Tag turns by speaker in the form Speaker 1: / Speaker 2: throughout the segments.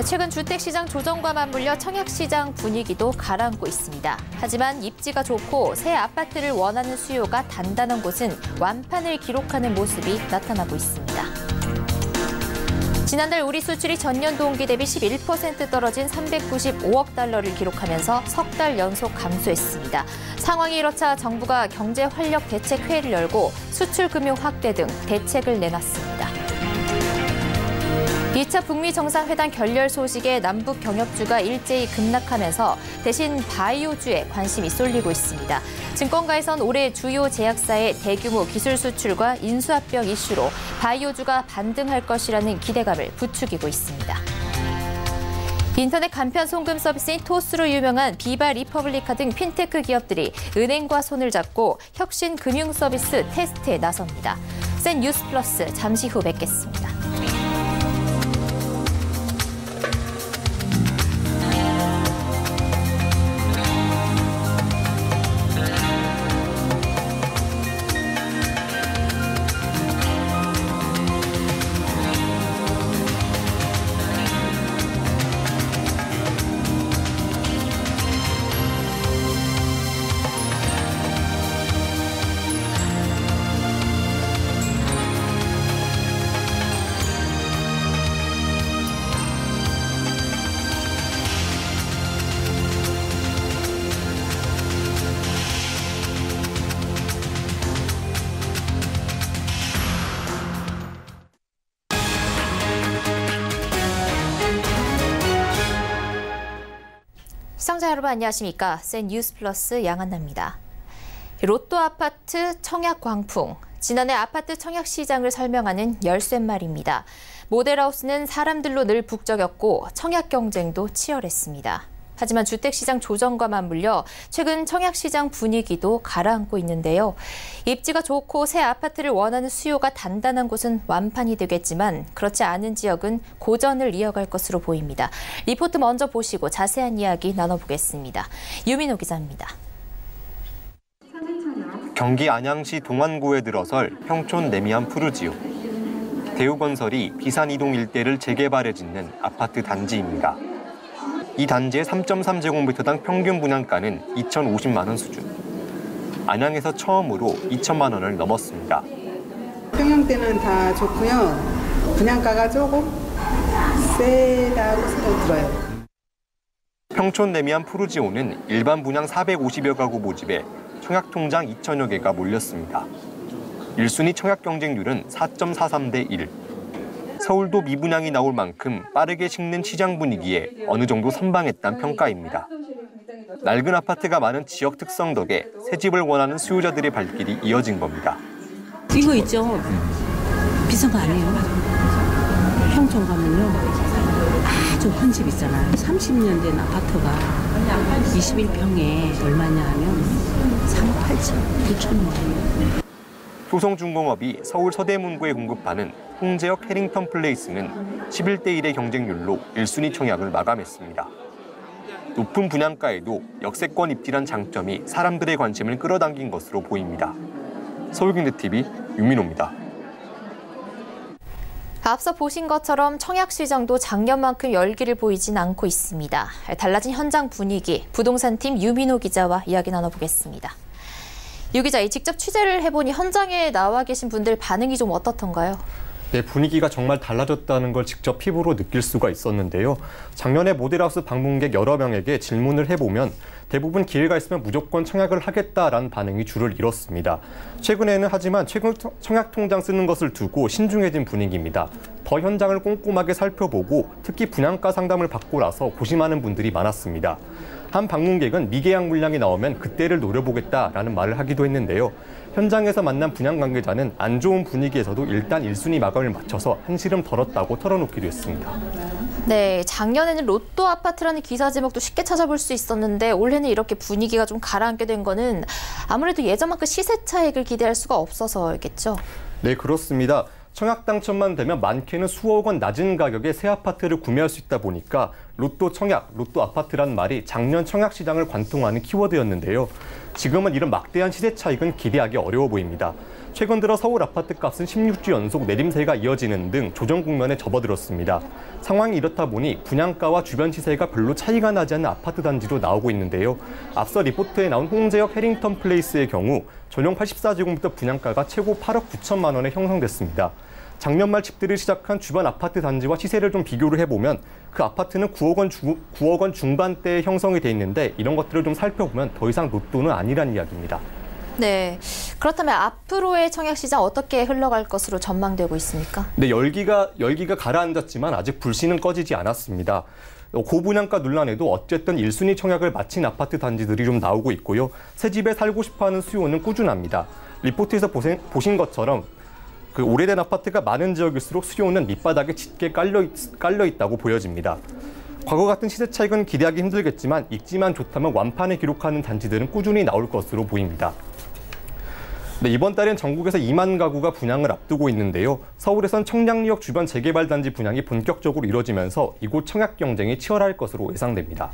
Speaker 1: 최근 주택시장 조정과 맞물려 청약시장 분위기도 가라앉고 있습니다. 하지만 입지가 좋고 새 아파트를 원하는 수요가 단단한 곳은 완판을 기록하는 모습이 나타나고 있습니다. 지난달 우리 수출이 전년 동기 대비 11% 떨어진 395억 달러를 기록하면서 석 달 연속 감소했습니다. 상황이 이렇자 정부가 경제 활력 대책 회의를 열고 수출 금융 확대 등 대책을 내놨습니다. 2차 북미 정상회담 결렬 소식에 남북 경협주가 일제히 급락하면서 대신 바이오주에 관심이 쏠리고 있습니다. 증권가에선 올해 주요 제약사의 대규모 기술 수출과 인수합병 이슈로 바이오주가 반등할 것이라는 기대감을 부추기고 있습니다. 인터넷 간편 송금 서비스인 토스로 유명한 비바 리퍼블리카 등 핀테크 기업들이 은행과 손을 잡고 혁신 금융 서비스 테스트에 나섭니다. 센 뉴스 플러스 잠시 후 뵙겠습니다. 시청자 여러분 안녕하십니까? 센 뉴스 플러스 양한나입니다. 로또 아파트 청약 광풍. 지난해 아파트 청약 시장을 설명하는 열쇠말입니다. 모델하우스는 사람들로 늘 북적였고 청약 경쟁도 치열했습니다. 하지만 주택시장 조정과 맞물려 최근 청약시장 분위기도 가라앉고 있는데요. 입지가 좋고 새 아파트를 원하는 수요가 단단한 곳은 완판이 되겠지만 그렇지 않은 지역은 고전을 이어갈 것으로 보입니다. 리포트 먼저 보시고 자세한 이야기 나눠보겠습니다. 유민호 기자입니다.
Speaker 2: 경기 안양시 동안구에 들어설 평촌 레미안 푸르지오. 대우건설이 비산이동 일대를 재개발해 짓는 아파트 단지입니다. 이 단지의 3.3제곱미터당 평균 분양가는 2,050만 원 수준. 안양에서 처음으로 2천만 원을 넘었습니다.
Speaker 3: 평형대는 다 좋고요. 분양가가 조금 세다고 생각 들어요.
Speaker 2: 평촌 레미안 푸르지오는 일반 분양 450여 가구 모집에 청약통장 2천여 개가 몰렸습니다. 1순위 청약 경쟁률은 4.43대 1. 서울도 미분양이 나올 만큼 빠르게 식는 시장 분위기에 어느 정도 선방했다는 평가입니다. 낡은 아파트가 많은 지역 특성 덕에 새 집을 원하는 수요자들의 발길이 이어진 겁니다.
Speaker 4: 이거 있죠? 비싼 거 아니에요. 평촌 가면요. 아주 큰 집 있잖아요. 30년 된 아파트가 21평에 얼마냐 하면 3억 8천, 9천만 원.
Speaker 2: 효성중공업이 서울 서대문구에 공급하는 홍제역 해링턴 플레이스는 11대 1의 경쟁률로 1순위 청약을 마감했습니다. 높은 분양가에도 역세권 입지란 장점이 사람들의 관심을 끌어당긴 것으로 보입니다. 서울경제TV 유민호입니다.
Speaker 1: 앞서 보신 것처럼 청약시장도 작년만큼 열기를 보이진 않고 있습니다. 달라진 현장 분위기, 부동산팀 유민호 기자와 이야기 나눠보겠습니다. 유 기자, 직접 취재를 해보니 현장에 나와 계신 분들 반응이 좀 어떻던가요?
Speaker 5: 네, 분위기가 정말 달라졌다는 걸 직접 피부로 느낄 수가 있었는데요. 작년에 모델하우스 방문객 여러 명에게 질문을 해보면 대부분 기회가 있으면 무조건 청약을 하겠다라는 반응이 줄을 이뤘습니다. 최근에는 하지만 최근 청약통장 쓰는 것을 두고 신중해진 분위기입니다. 더 현장을 꼼꼼하게 살펴보고 특히 분양가 상담을 받고 나서 고심하는 분들이 많았습니다. 한 방문객은 미계약 물량이 나오면 그때를 노려보겠다라는 말을 하기도 했는데요. 현장에서 만난 분양 관계자는 안 좋은 분위기에서도 일단 1순위 마감을 맞춰서 한시름 덜었다고 털어놓기도 했습니다.
Speaker 1: 네, 작년에는 로또 아파트라는 기사 제목도 쉽게 찾아볼 수 있었는데 올해는 이렇게 분위기가 좀 가라앉게 된 거는 아무래도 예전만큼 시세 차익을 기대할 수가 없어서겠죠?
Speaker 5: 네, 그렇습니다. 청약 당첨만 되면 많게는 수억 원 낮은 가격에 새 아파트를 구매할 수 있다 보니까 로또 청약, 로또 아파트란 말이 작년 청약 시장을 관통하는 키워드였는데요. 지금은 이런 막대한 시세 차익은 기대하기 어려워 보입니다. 최근 들어 서울 아파트 값은 16주 연속 내림세가 이어지는 등 조정 국면에 접어들었습니다. 상황이 이렇다 보니 분양가와 주변 시세가 별로 차이가 나지 않는 아파트 단지로 나오고 있는데요. 앞서 리포트에 나온 홍제역 해링턴 플레이스의 경우 전용 84제곱미터 분양가가 최고 8억 9천만 원에 형성됐습니다. 작년 말 집들이 시작한 주변 아파트 단지와 시세를 좀 비교를 해보면 그 아파트는 9억 원 중반대에 형성이 돼 있는데 이런 것들을 좀 살펴보면 더 이상 로또는 아니란 이야기입니다.
Speaker 1: 네, 그렇다면 앞으로의 청약시장 어떻게 흘러갈 것으로 전망되고 있습니까?
Speaker 5: 네, 열기가 가라앉았지만 아직 불씨는 꺼지지 않았습니다. 고분양가 논란에도 어쨌든 1순위 청약을 마친 아파트 단지들이 좀 나오고 있고요. 새 집에 살고 싶어하는 수요는 꾸준합니다. 리포트에서 보신 것처럼 그 오래된 아파트가 많은 지역일수록 수요는 밑바닥에 짙게 깔려 있다고 보여집니다. 과거 같은 시세 차익은 기대하기 힘들겠지만 익지만 좋다면 완판을 기록하는 단지들은 꾸준히 나올 것으로 보입니다. 네, 이번 달엔 전국에서 2만 가구가 분양을 앞두고 있는데요. 서울에선 청량리역 주변 재개발 단지 분양이 본격적으로 이뤄지면서 이곳 청약 경쟁이 치열할 것으로 예상됩니다.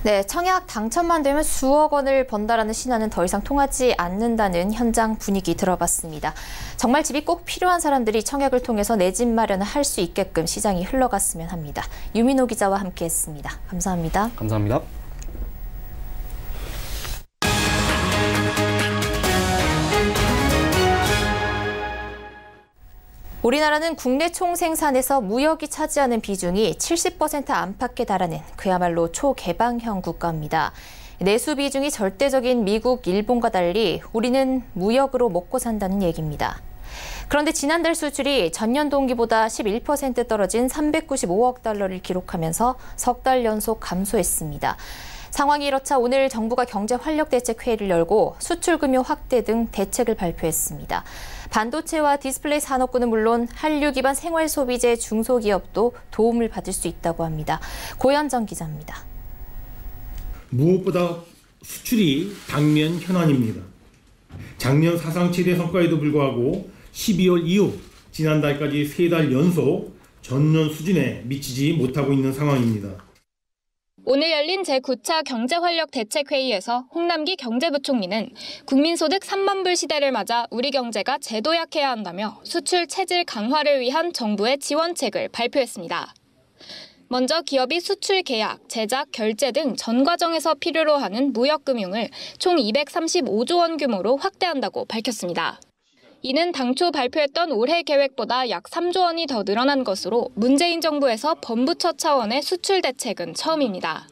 Speaker 1: 네, 청약 당첨만 되면 수억 원을 번다라는 신화는 더 이상 통하지 않는다는 현장 분위기 들어봤습니다. 정말 집이 꼭 필요한 사람들이 청약을 통해서 내 집 마련을 할 수 있게끔 시장이 흘러갔으면 합니다. 유민호 기자와 함께했습니다. 감사합니다.
Speaker 5: 감사합니다.
Speaker 1: 우리나라는 국내 총생산에서 무역이 차지하는 비중이 70% 안팎에 달하는 그야말로 초개방형 국가입니다. 내수 비중이 절대적인 미국, 일본과 달리 우리는 무역으로 먹고 산다는 얘기입니다. 그런데 지난달 수출이 전년 동기보다 11% 떨어진 395억 달러를 기록하면서 석 달 연속 감소했습니다. 상황이 이렇자 오늘 정부가 경제활력대책회의를 열고 수출금융 확대 등 대책을 발표했습니다. 반도체와 디스플레이 산업군은 물론 한류 기반 생활소비재 중소기업도 도움을 받을 수 있다고 합니다. 고현정 기자입니다.
Speaker 6: 무엇보다 수출이 당면 현안입니다. 작년 사상 최대 성과에도 불구하고 12월 이후 지난달까지 3달 연속 전년 수준에 미치지 못하고 있는 상황입니다.
Speaker 7: 오늘 열린 제9차 경제활력대책회의에서 홍남기 경제부총리는 국민소득 3만 불 시대를 맞아 우리 경제가 재도약해야 한다며 수출 체질 강화를 위한 정부의 지원책을 발표했습니다. 먼저 기업이 수출 계약, 제작, 결제 등 전 과정에서 필요로 하는 무역금융을 총 235조 원 규모로 확대한다고 밝혔습니다. 이는 당초 발표했던 올해 계획보다 약 3조 원이 더 늘어난 것으로 문재인 정부에서 범부처 차원의 수출 대책은 처음입니다.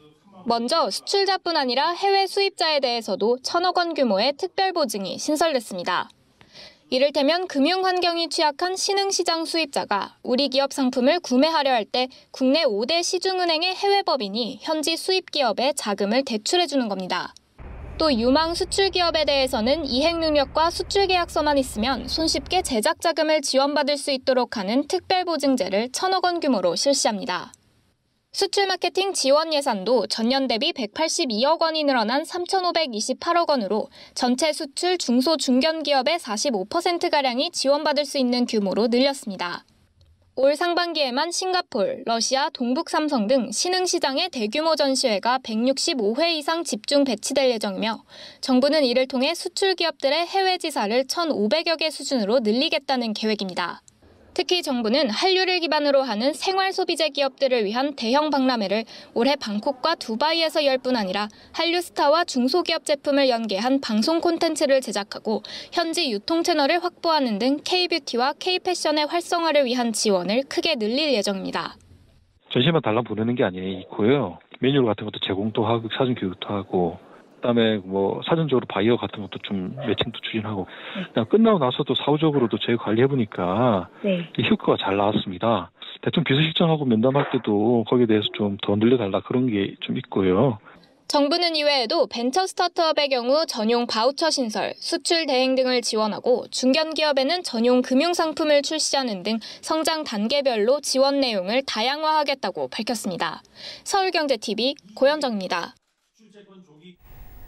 Speaker 7: 먼저 수출자뿐 아니라 해외 수입자에 대해서도 1,000억 원 규모의 특별 보증이 신설됐습니다. 이를테면 금융 환경이 취약한 신흥시장 수입자가 우리 기업 상품을 구매하려 할 때 국내 5대 시중은행의 해외 법인이 현지 수입 기업에 자금을 대출해주는 겁니다. 또 유망 수출 기업에 대해서는 이행 능력과 수출 계약서만 있으면 손쉽게 제작 자금을 지원받을 수 있도록 하는 특별보증제를 1,000억 원 규모로 실시합니다. 수출 마케팅 지원 예산도 전년 대비 182억 원이 늘어난 3,528억 원으로 전체 수출 중소 중견 기업의 45%가량이 지원받을 수 있는 규모로 늘렸습니다. 올 상반기에만 싱가폴, 러시아, 동북 삼성 등 신흥시장의 대규모 전시회가 165회 이상 집중 배치될 예정이며 정부는 이를 통해 수출 기업들의 해외 지사를 1,500여 개 수준으로 늘리겠다는 계획입니다. 특히 정부는 한류를 기반으로 하는 생활소비재 기업들을 위한 대형 박람회를 올해 방콕과 두바이에서 열 뿐 아니라 한류 스타와 중소기업 제품을 연계한 방송 콘텐츠를 제작하고 현지 유통 채널을 확보하는 등 K-뷰티와 K-패션의 활성화를 위한 지원을 크게 늘릴 예정입니다.
Speaker 8: 전시만 달라보내는 게 아니고요. 메뉴 같은 것도 제공도 하고 사전 교육도 하고 그다음에 뭐 사전적으로 바이어 같은 것도 좀 매칭도 추진하고 그냥 끝나고 나서도 사후적으로도 저희 관리해보니까 효과가 잘 나왔습니다. 대통령 비서실장하고 면담할 때도 거기에 대해서 좀 더 늘려달라 그런 게 좀 있고요.
Speaker 7: 정부는 이외에도 벤처 스타트업의 경우 전용 바우처 신설, 수출 대행 등을 지원하고 중견기업에는 전용 금융상품을 출시하는 등 성장 단계별로 지원 내용을 다양화하겠다고 밝혔습니다. 서울경제TV 고현정입니다.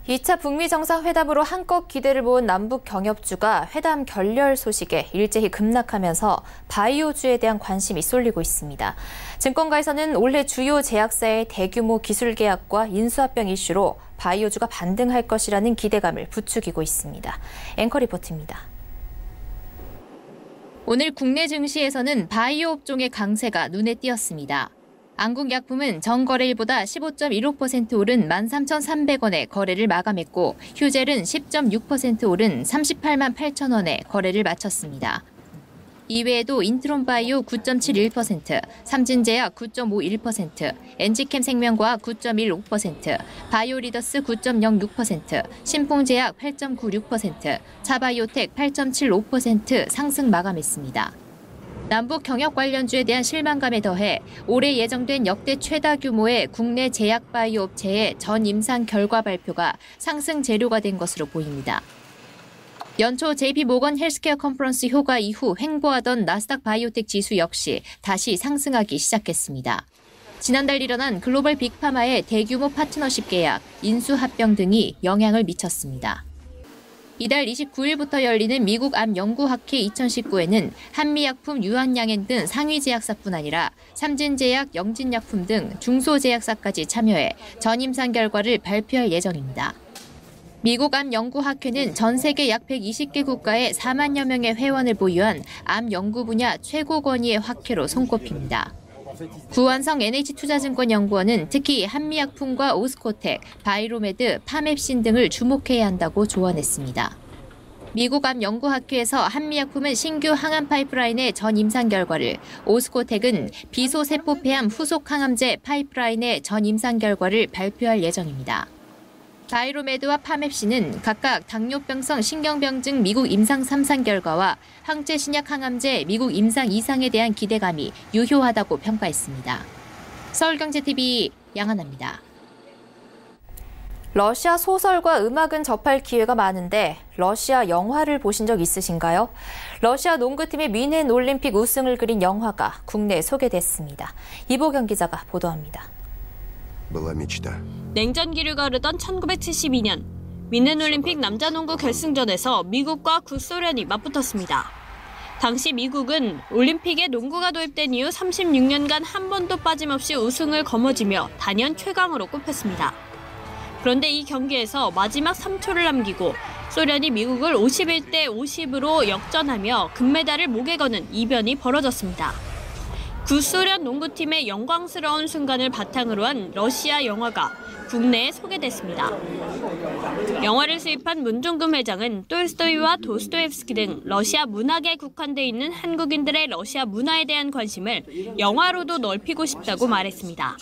Speaker 1: 2차 북미 정상회담으로 한껏 기대를 모은 남북 경협주가 회담 결렬 소식에 일제히 급락하면서 바이오주에 대한 관심이 쏠리고 있습니다. 증권가에서는 올해 주요 제약사의 대규모 기술 계약과 인수합병 이슈로 바이오주가 반등할 것이라는 기대감을 부추기고 있습니다. 앵커 리포트입니다. 오늘 국내 증시에서는 바이오 업종의 강세가 눈에 띄었습니다. 안국약품은 전거래일보다 15.16% 오른 13,300원에 거래를 마감했고 휴젤은 10.6% 오른 38만 8천 원에 거래를 마쳤습니다. 이외에도 인트론바이오 9.71%, 삼진제약 9.51%, 엔지캠 생명과학 9.16%, 바이오리더스 9.06%, 신풍제약 8.96%, 차바이오텍 8.75% 상승 마감했습니다. 남북 경협 관련주에 대한 실망감에 더해 올해 예정된 역대 최다 규모의 국내 제약 바이오 업체의 전 임상 결과 발표가 상승 재료가 된 것으로 보입니다. 연초 JP모건 헬스케어 컨퍼런스 효과 이후 횡보하던 나스닥 바이오텍 지수 역시 다시 상승하기 시작했습니다. 지난달 일어난 글로벌 빅파마의 대규모 파트너십 계약, 인수합병 등이 영향을 미쳤습니다. 이달 29일부터 열리는 미국 암연구학회 2019에는 한미약품, 유한양행 등 상위 제약사뿐 아니라 삼진제약, 영진약품 등 중소제약사까지 참여해 전임상 결과를 발표할 예정입니다. 미국 암연구학회는 전 세계 약 120개 국가에 4만여 명의 회원을 보유한 암 연구 분야 최고 권위의 학회로 손꼽힙니다. 구원성 NH투자증권연구원은 특히 한미약품과 오스코텍, 바이로메드, 파맵신 등을 주목해야 한다고 조언했습니다. 미국 암연구학회에서 한미약품은 신규 항암 파이프라인의 전 임상 결과를, 오스코텍은 비소세포폐암 후속 항암제 파이프라인의 전 임상 결과를 발표할 예정입니다. 바이로메드와 파맵신은 각각 당뇨병성 신경병증 미국 임상 3상 결과와 항체신약 항암제 미국 임상 2상에 대한 기대감이 유효하다고 평가했습니다. 서울경제TV 양하나입니다. 러시아 소설과 음악은 접할 기회가 많은데 러시아 영화를 보신 적 있으신가요? 러시아 농구팀의 뮌헨 올림픽 우승을 그린 영화가 국내에 소개됐습니다. 이보경 기자가 보도합니다.
Speaker 9: 냉전기를 가르던 1972년 뮌헨 올림픽 남자농구 결승전에서 미국과 구소련이 맞붙었습니다. 당시 미국은 올림픽에 농구가 도입된 이후 36년간 한 번도 빠짐없이 우승을 거머쥐며 단연 최강으로 꼽혔습니다. 그런데 이 경기에서 마지막 3초를 남기고 소련이 미국을 51대 50으로 역전하며 금메달을 목에 거는 이변이 벌어졌습니다. 구소련 농구팀의 영광스러운 순간을 바탕으로 한 러시아 영화가 국내에 소개됐습니다. 영화를 수입한 문종금 회장은 톨스토이와 도스토옙스키 등 러시아 문학에 국한돼 있는 한국인들의 러시아 문화에 대한 관심을 영화로도 넓히고 싶다고 말했습니다.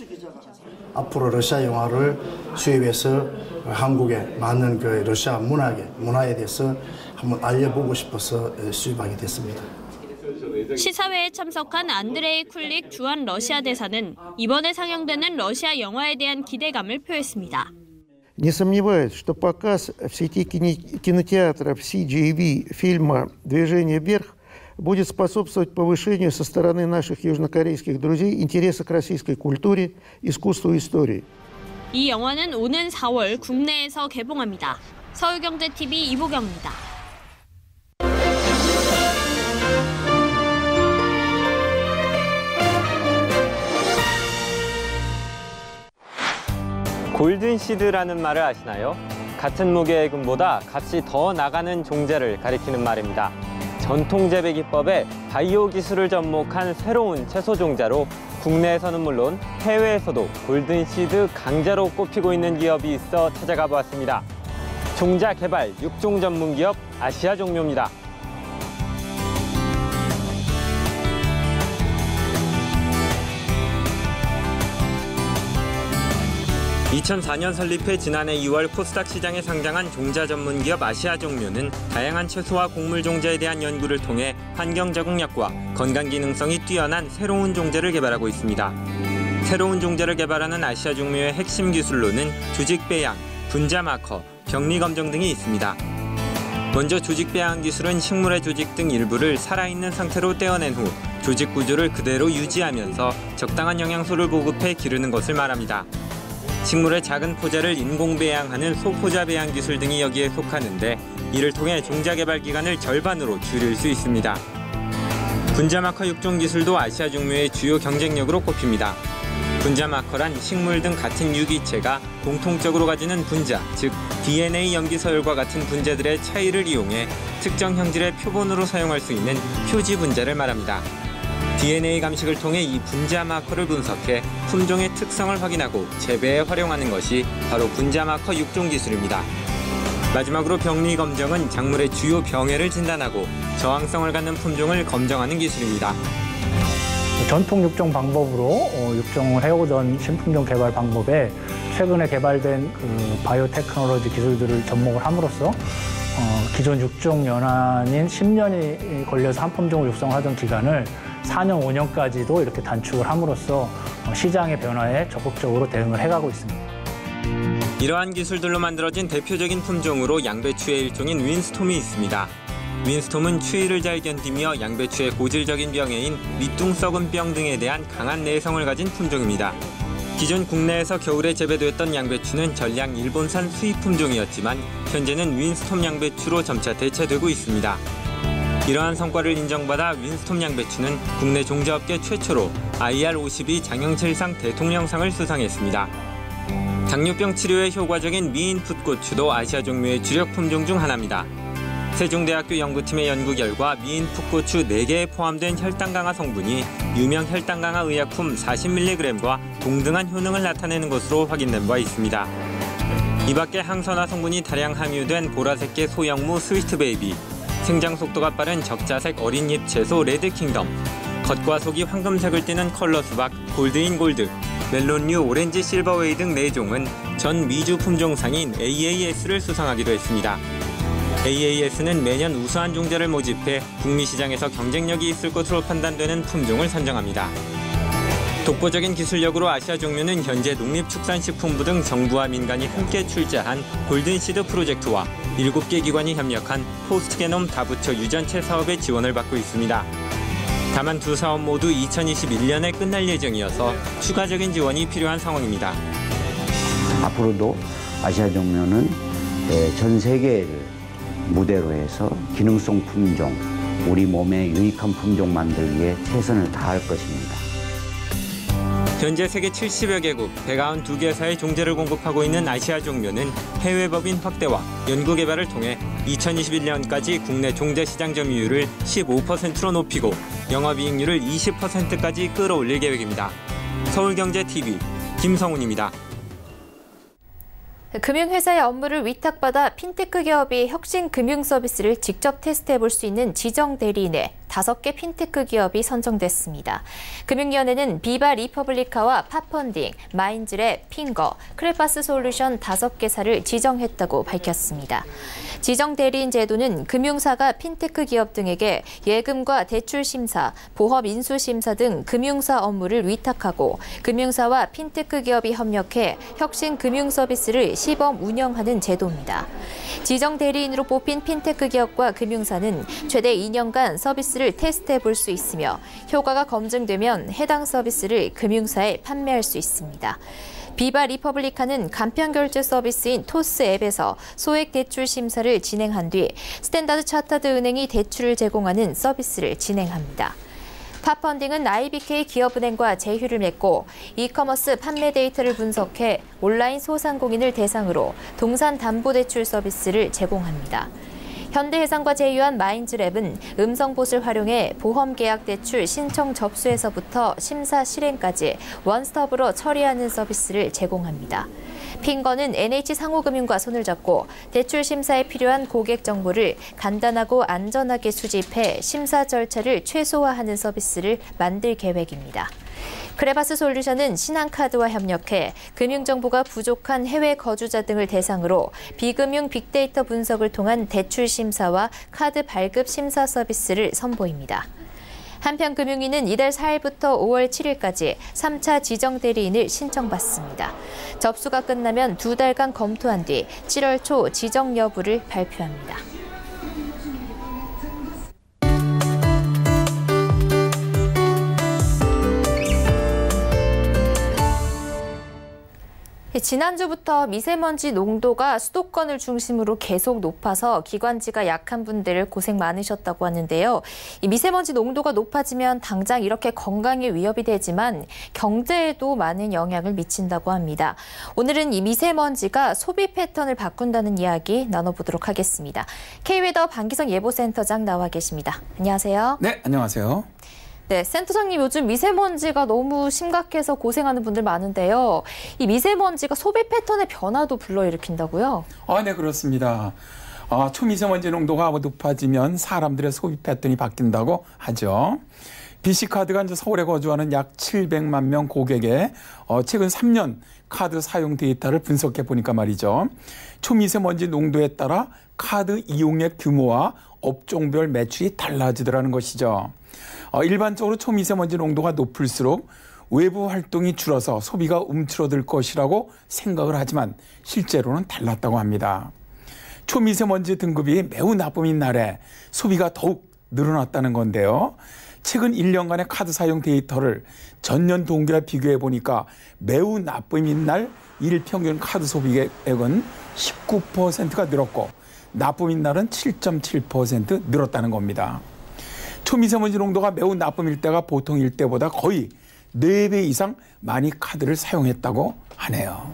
Speaker 10: 앞으로 러시아 영화를 수입해서 한국에 많은 그 러시아 문화에 대해서 한번 알려보고 싶어서 수입하게 됐습니다.
Speaker 9: 시사회에 참석한 안드레이 쿨릭 주한 러시아 대사는 이번에 상영되는 러시아 영화에 대한 기대감을 표했습니다.
Speaker 11: Не сомневаюсь, что показ в сети кинотеатров CGV фильма «Движение вверх» будет способствовать повышению со стороны наших южнокорейских друзей интереса к российской культуре, искусству и истории.
Speaker 9: 이 영화는 오는 4월 국내에서 개봉합니다. 서울경제TV 이보경입니다.
Speaker 12: 골든시드라는 말을 아시나요? 같은 무게의 금보다 값이 더 나가는 종재를 가리키는 말입니다. 전통 재배 기법에 바이오 기술을 접목한 새로운 채소 종자로 국내에서는 물론 해외에서도 골든시드 강자로 꼽히고 있는 기업이 있어 찾아가 보았습니다. 종자 개발 6종 전문 기업 아시아 종묘입니다. 2004년 설립해 지난해 2월 코스닥 시장에 상장한 종자 전문 기업 아시아 종묘는 다양한 채소와 곡물 종자에 대한 연구를 통해 환경 적응력과 건강 기능성이 뛰어난 새로운 종자를 개발하고 있습니다. 새로운 종자를 개발하는 아시아 종묘의 핵심 기술로는 조직 배양, 분자 마커, 병리 검정 등이 있습니다. 먼저 조직 배양 기술은 식물의 조직 등 일부를 살아있는 상태로 떼어낸 후 조직 구조를 그대로 유지하면서 적당한 영양소를 보급해 기르는 것을 말합니다. 식물의 작은 포자를 인공 배양하는 소포자 배양 기술 등이 여기에 속하는데 이를 통해 종자 개발 기간을 절반으로 줄일 수 있습니다. 분자마커 6종 기술도 아시아 종묘의 주요 경쟁력으로 꼽힙니다. 분자마커란 식물 등 같은 유기체가 공통적으로 가지는 분자, 즉 DNA 염기 서열과 같은 분자들의 차이를 이용해 특정 형질의 표본으로 사용할 수 있는 표지 분자를 말합니다. DNA 감식을 통해 이 분자 마커를 분석해 품종의 특성을 확인하고 재배에 활용하는 것이 바로 분자 마커 6종 기술입니다. 마지막으로 병리 검정은 작물의 주요 병해를 진단하고 저항성을 갖는 품종을 검정하는 기술입니다.
Speaker 13: 전통 육종 방법으로 육종을 해오던 신품종 개발 방법에 최근에 개발된 바이오 테크놀로지 기술들을 접목을 함으로써 기존 육종 연한인 10년이 걸려서 한 품종을 육성하던 기간을 4년, 5년까지도 이렇게 단축을 함으로써 시장의 변화에 적극적으로 대응을 해가고 있습니다.
Speaker 12: 이러한 기술들로 만들어진 대표적인 품종으로 양배추의 일종인 윈스톰이 있습니다. 윈스톰은 추위를 잘 견디며 양배추의 고질적인 병해인 밑둥-썩은병 등에 대한 강한 내성을 가진 품종입니다. 기존 국내에서 겨울에 재배됐던 양배추는 전량 일본산 수입 품종이었지만 현재는 윈스톰 양배추로 점차 대체되고 있습니다. 이러한 성과를 인정받아 윈스톰 양배추는 국내 종자업계 최초로 IR52 장영실상 대통령상을 수상했습니다. 당뇨병 치료에 효과적인 미인풋 고추도 아시아 종묘의 주력 품종 중 하나입니다. 세종대학교 연구팀의 연구 결과 미인풋 고추 4개에 포함된 혈당 강화 성분이 유명 혈당 강화 의약품 40mg과 동등한 효능을 나타내는 것으로 확인된 바 있습니다. 이 밖에 항산화 성분이 다량 함유된 보라색계 소형무 스위트베이비, 생장 속도가 빠른 적자색 어린잎 채소 레드킹덤, 겉과 속이 황금색을 띠는 컬러 수박 골드인 골드, 멜론류 오렌지 실버웨이 등 4종은 전 미주 품종상인 AAS를 수상하기도 했습니다. AAS는 매년 우수한 종자를 모집해 북미 시장에서 경쟁력이 있을 것으로 판단되는 품종을 선정합니다. 독보적인 기술력으로 아시아 종묘는 현재 농립축산식품부 등 정부와 민간이 함께 출자한 골든시드 프로젝트와 7개 기관이 협력한 포스트게놈 다부처 유전체 사업의 지원을 받고 있습니다. 다만 두 사업 모두 2021년에 끝날 예정이어서 추가적인 지원이 필요한 상황입니다.
Speaker 14: 앞으로도 아시아 종묘는 전 세계를 무대로 해서 기능성 품종, 우리 몸에 유익한 품종 만들기에 최선을 다할 것입니다.
Speaker 12: 현재 세계 70여 개국, 192개사의 종자를 공급하고 있는 아시아 종묘는 해외 법인 확대와 연구 개발을 통해 2021년까지 국내 종자 시장 점유율을 15%로 높이고 영업이익률을 20%까지 끌어올릴 계획입니다. 서울경제TV 김성훈입니다.
Speaker 1: 금융회사의 업무를 위탁받아 핀테크 기업이 혁신 금융 서비스를 직접 테스트해볼 수 있는 지정 대리인에 5개 핀테크 기업이 선정됐습니다. 금융위원회는 비바 리퍼블리카와 팝펀딩, 마인즈랩, 핑거, 크레파스 솔루션 5개사를 지정했다고 밝혔습니다. 지정 대리인 제도는 금융사가 핀테크 기업 등에게 예금과 대출 심사, 보험 인수 심사 등 금융사 업무를 위탁하고 금융사와 핀테크 기업이 협력해 혁신 금융 서비스를 시범 운영하는 제도입니다. 지정 대리인으로 뽑힌 핀테크 기업과 금융사는 최대 2년간 서비스를 테스트해 볼 수 있으며 효과가 검증되면 해당 서비스를 금융사에 판매할 수 있습니다. 비바 리퍼블리카는 간편결제 서비스인 토스 앱에서 소액 대출 심사를 진행한 뒤 스탠다드 차터드 은행이 대출을 제공하는 서비스를 진행합니다. 팝펀딩은 IBK 기업은행과 제휴를 맺고 이커머스 판매 데이터를 분석해 온라인 소상공인을 대상으로 동산담보대출 서비스를 제공합니다. 현대해상과 제휴한 마인즈랩은 음성봇을 활용해 보험계약 대출 신청 접수에서부터 심사 실행까지 원스톱으로 처리하는 서비스를 제공합니다. 핑거는 NH상호금융과 손을 잡고 대출 심사에 필요한 고객 정보를 간단하고 안전하게 수집해 심사 절차를 최소화하는 서비스를 만들 계획입니다. 크레파스 솔루션은 신한카드와 협력해 금융정보가 부족한 해외 거주자 등을 대상으로 비금융 빅데이터 분석을 통한 대출 심사와 카드 발급 심사 서비스를 선보입니다. 한편 금융위는 이달 4일부터 5월 7일까지 3차 지정 대리인을 신청받습니다. 접수가 끝나면 2달간 검토한 뒤 7월 초 지정 여부를 발표합니다. 지난주부터 미세먼지 농도가 수도권을 중심으로 계속 높아서 기관지가 약한 분들 고생 많으셨다고 하는데요. 이 미세먼지 농도가 높아지면 당장 이렇게 건강에 위협이 되지만 경제에도 많은 영향을 미친다고 합니다. 오늘은 이 미세먼지가 소비 패턴을 바꾼다는 이야기 나눠보도록 하겠습니다. K웨더 방기성 예보센터장 나와 계십니다. 안녕하세요.
Speaker 15: 네, 안녕하세요.
Speaker 1: 네, 센터장님, 요즘 미세먼지가 너무 심각해서 고생하는 분들 많은데요. 이 미세먼지가 소비 패턴의 변화도 불러일으킨다고요?
Speaker 15: 네, 그렇습니다. 초미세먼지 농도가 높아지면 사람들의 소비 패턴이 바뀐다고 하죠. BC카드가 이제 서울에 거주하는 약 700만 명 고객의 최근 3년 카드 사용 데이터를 분석해 보니까 말이죠. 초미세먼지 농도에 따라 카드 이용액 규모와 업종별 매출이 달라지더라는 것이죠. 일반적으로 초미세먼지 농도가 높을수록 외부 활동이 줄어서 소비가 움츠러들 것이라고 생각을 하지만 실제로는 달랐다고 합니다. 초미세먼지 등급이 매우 나쁨인 날에 소비가 더욱 늘어났다는 건데요. 최근 1년간의 카드 사용 데이터를 전년 동기와 비교해 보니까 매우 나쁨인 날 일평균 카드 소비액은 19%가 늘었고 나쁨인 날은 7.7% 늘었다는 겁니다. 초미세먼지 농도가 매우 나쁨일 때가 보통일 때보다 거의 4배 이상 많이 카드를 사용했다고 하네요.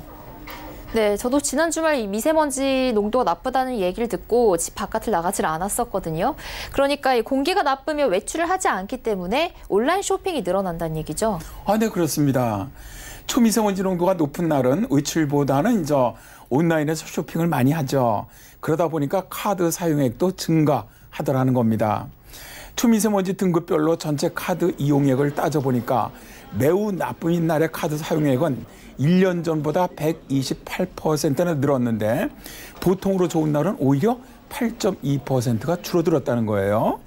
Speaker 1: 네, 저도 지난 주말 이 미세먼지 농도가 나쁘다는 얘기를 듣고 집 바깥을 나가질 않았었거든요. 그러니까 이 공기가 나쁘면 외출을 하지 않기 때문에 온라인 쇼핑이 늘어난다는 얘기죠?
Speaker 15: 네, 그렇습니다. 초미세먼지 농도가 높은 날은 외출보다는 이제 온라인에서 쇼핑을 많이 하죠. 그러다 보니까 카드 사용액도 증가하더라는 겁니다. 초미세먼지 등급별로 전체 카드 이용액을 따져보니까 매우 나쁨인 날의 카드 사용액은 1년 전보다 128%나 늘었는데 보통으로 좋은 날은 오히려 8.2%가 줄어들었다는 거예요.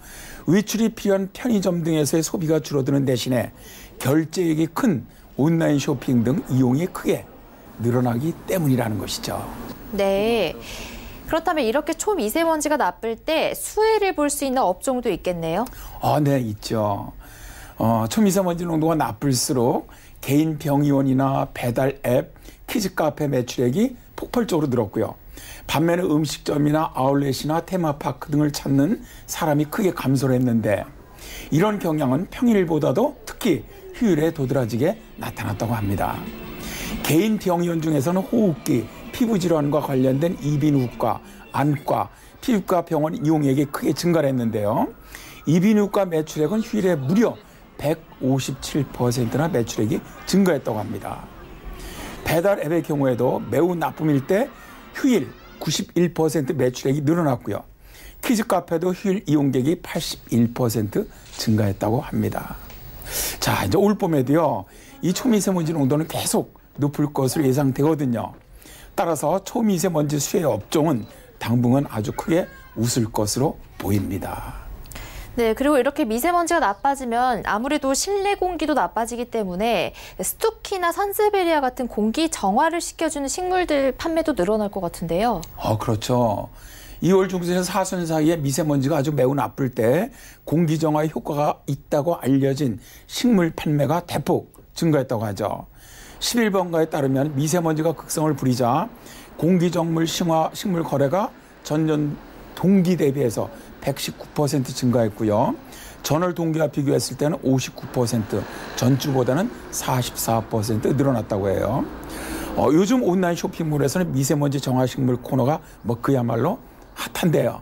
Speaker 15: 외출이 필요한 편의점 등에서의 소비가 줄어드는 대신에 결제액이 큰 온라인 쇼핑 등 이용이 크게 늘어나기 때문이라는 것이죠.
Speaker 1: 네. 그렇다면 이렇게 초미세먼지가 나쁠 때 수혜를 볼 수 있는 업종도 있겠네요?
Speaker 15: 네, 있죠. 초미세먼지 농도가 나쁠수록 개인 병의원이나 배달 앱, 키즈 카페 매출액이 폭발적으로 늘었고요. 반면에 음식점이나 아울렛이나 테마파크 등을 찾는 사람이 크게 감소를 했는데 이런 경향은 평일보다도 특히 휴일에 도드라지게 나타났다고 합니다. 개인 병의원 중에서는 호흡기, 피부질환과 관련된 이비인후과, 안과, 피부과 병원 이용액이 크게 증가를 했는데요. 이비인후과 매출액은 휴일에 무려 157%나 매출액이 증가했다고 합니다. 배달 앱의 경우에도 매우 나쁨일 때 휴일 91% 매출액이 늘어났고요. 키즈 카페도 휴일 이용객이 81% 증가했다고 합니다. 자, 이제 올 봄에도요. 이 초미세먼지 농도는 계속 높을 것으로 예상되거든요. 따라서 초미세먼지 수혜 업종은 당분간 아주 크게 웃을 것으로 보입니다.
Speaker 1: 네, 그리고 이렇게 미세먼지가 나빠지면 아무래도 실내 공기도 나빠지기 때문에 스투키나 산세베리아 같은 공기 정화를 시켜주는 식물들 판매도 늘어날 것 같은데요.
Speaker 15: 그렇죠. 2월 중순에서 사순 사이에 미세먼지가 아주 매우 나쁠 때 공기 정화에 효과가 있다고 알려진 식물 판매가 대폭 증가했다고 하죠. 11번가에 따르면 미세먼지가 극성을 부리자 공기정물 식물 거래가 전년 동기 대비해서 119% 증가했고요. 전월 동기와 비교했을 때는 59%, 전주보다는 44% 늘어났다고 해요. 요즘 온라인 쇼핑몰에서는 미세먼지 정화식물 코너가 그야말로 핫한데요.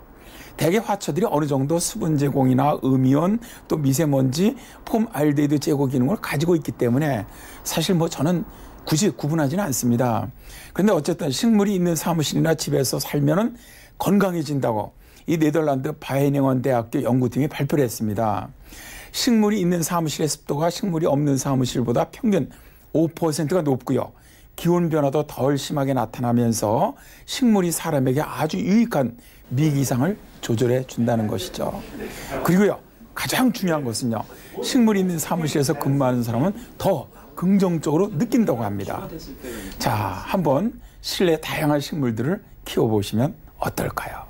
Speaker 15: 대개 화초들이 어느 정도 수분 제공이나 음이온 또 미세먼지 폼알데히드 제거 기능을 가지고 있기 때문에 사실 저는 굳이 구분하지는 않습니다. 그런데 어쨌든 식물이 있는 사무실이나 집에서 살면은 건강해진다고 이 네덜란드 바이에닝원 대학교 연구팀이 발표를 했습니다. 식물이 있는 사무실의 습도가 식물이 없는 사무실보다 평균 5%가 높고요. 기온 변화도 덜 심하게 나타나면서 식물이 사람에게 아주 유익한 미기상을 조절해 준다는 것이죠. 그리고요, 가장 중요한 것은요, 식물이 있는 사무실에서 근무하는 사람은 더 긍정적으로 느낀다고 합니다. 자, 한번 실내 다양한 식물들을 키워보시면 어떨까요?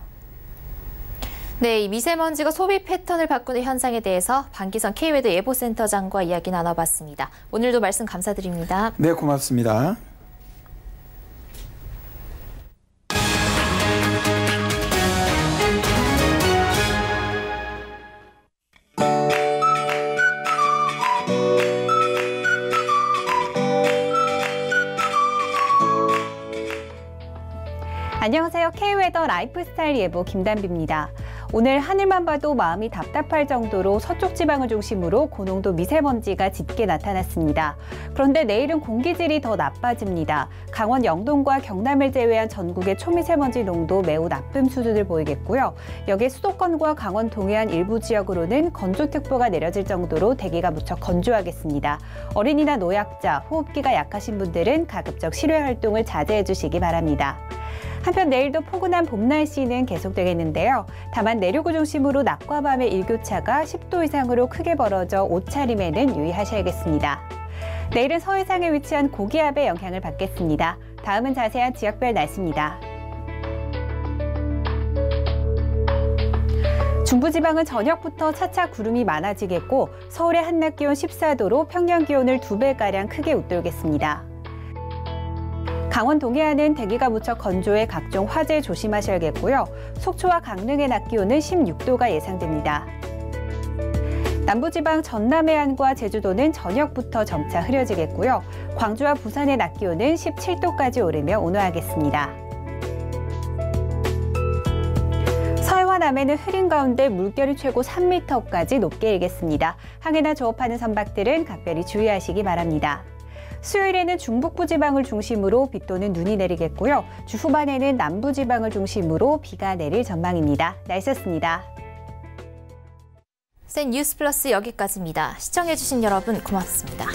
Speaker 1: 네, 이 미세먼지가 소비 패턴을 바꾸는 현상에 대해서 방기성 K웨더 예보센터장과 이야기 나눠봤습니다. 오늘도 말씀 감사드립니다.
Speaker 15: 네, 고맙습니다.
Speaker 16: 안녕하세요. K웨더 라이프스타일 예보 김단비입니다. 오늘 하늘만 봐도 마음이 답답할 정도로 서쪽 지방을 중심으로 고농도 미세먼지가 짙게 나타났습니다. 그런데 내일은 공기질이 더 나빠집니다. 강원 영동과 경남을 제외한 전국의 초미세먼지 농도 매우 나쁨 수준을 보이겠고요. 여기에 수도권과 강원 동해안 일부 지역으로는 건조특보가 내려질 정도로 대기가 무척 건조하겠습니다. 어린이나 노약자, 호흡기가 약하신 분들은 가급적 실외 활동을 자제해 주시기 바랍니다. 한편 내일도 포근한 봄 날씨는 계속되겠는데요. 다만 내륙을 중심으로 낮과 밤의 일교차가 10도 이상으로 크게 벌어져 옷차림에는 유의하셔야겠습니다. 내일은 서해상에 위치한 고기압의 영향을 받겠습니다. 다음은 자세한 지역별 날씨입니다. 중부지방은 저녁부터 차차 구름이 많아지겠고 서울의 한낮 기온 14도로 평년 기온을 2배가량 크게 웃돌겠습니다. 강원 동해안은 대기가 무척 건조해 각종 화재 조심하셔야겠고요. 속초와 강릉의 낮 기온은 16도가 예상됩니다. 남부지방 전남 해안과 제주도는 저녁부터 점차 흐려지겠고요. 광주와 부산의 낮 기온은 17도까지 오르며 온화하겠습니다. 서해와 남해는 흐린 가운데 물결이 최고 3m까지 높게 일겠습니다. 항해나 조업하는 선박들은 각별히 주의하시기 바랍니다. 수요일에는 중북부 지방을 중심으로 비 또는 눈이 내리겠고요. 주 후반에는 남부 지방을 중심으로 비가 내릴 전망입니다. 날씨였습니다.
Speaker 1: 센 뉴스 플러스 여기까지입니다. 시청해주신 여러분 고맙습니다.